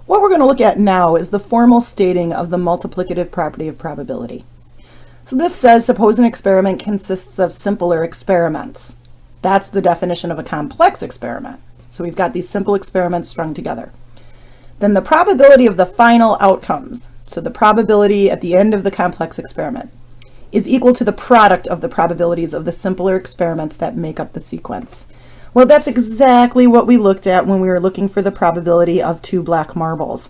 What we're going to look at now is the formal stating of the multiplicative property of probability. So this says, suppose an experiment consists of simpler experiments. That's the definition of a complex experiment. So we've got these simple experiments strung together. Then the probability of the final outcomes, so the probability at the end of the complex experiment, is equal to the product of the probabilities of the simpler experiments that make up the sequence. Well, that's exactly what we looked at when we were looking for the probability of 2 black marbles.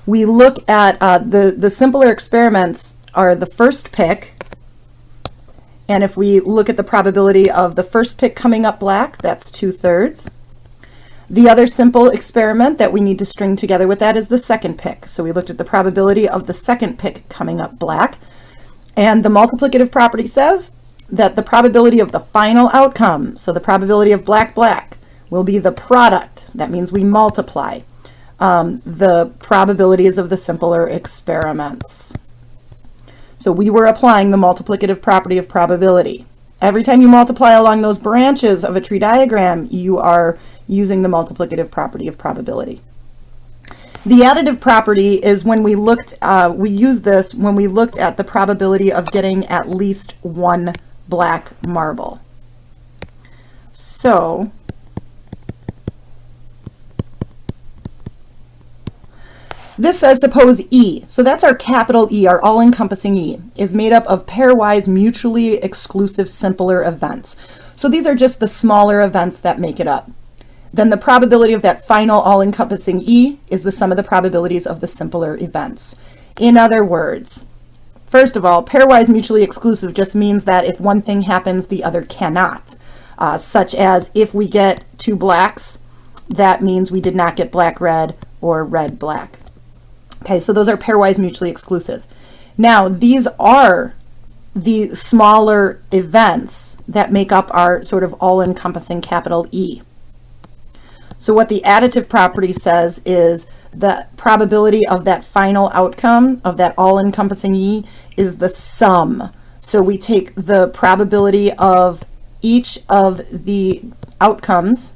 We look at the simpler experiments are the first pick, and if we look at the probability of the first pick coming up black, that's 2/3. The other simple experiment that we need to string together with that is the second pick. So we looked at the probability of the second pick coming up black, and the multiplicative property says that the probability of the final outcome, so the probability of black, will be the product. That means we multiply the probabilities of the simpler experiments. So we were applying the multiplicative property of probability. Every time you multiply along those branches of a tree diagram, you are using the multiplicative property of probability. The additive property is when we used this when we looked at the probability of getting at least 1 black marble. So this says, suppose E, so that's our capital E, our all-encompassing E, is made up of pairwise mutually exclusive simpler events. So these are just the smaller events that make it up. Then the probability of that final all-encompassing E is the sum of the probabilities of the simpler events. In other words, first of all, pairwise mutually exclusive just means that if one thing happens, the other cannot. Such as if we get 2 blacks, that means we did not get black-red or red-black. Okay, so those are pairwise mutually exclusive. Now, these are the smaller events that make up our sort of all-encompassing capital E. So what the additive property says is the probability of that final outcome of that all-encompassing E is the sum. So we take the probability of each of the outcomes.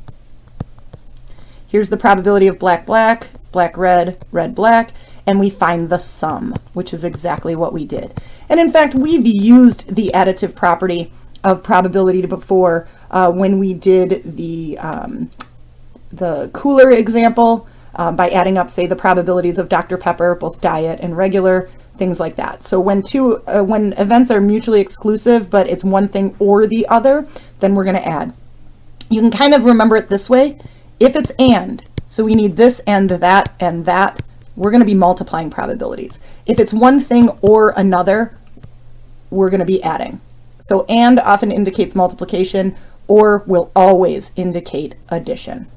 Here's the probability of black, red, black, and we find the sum, which is exactly what we did. And in fact, we've used the additive property of probability before when we did the cooler example by adding up, say, the probabilities of Dr. Pepper, both diet and regular, things like that. So when when events are mutually exclusive, but it's one thing or the other, then we're going to add. You can kind of remember it this way. If it's and, so we need this and that, we're going to be multiplying probabilities. If it's one thing or another, we're going to be adding. So and often indicates multiplication, or will always indicate addition.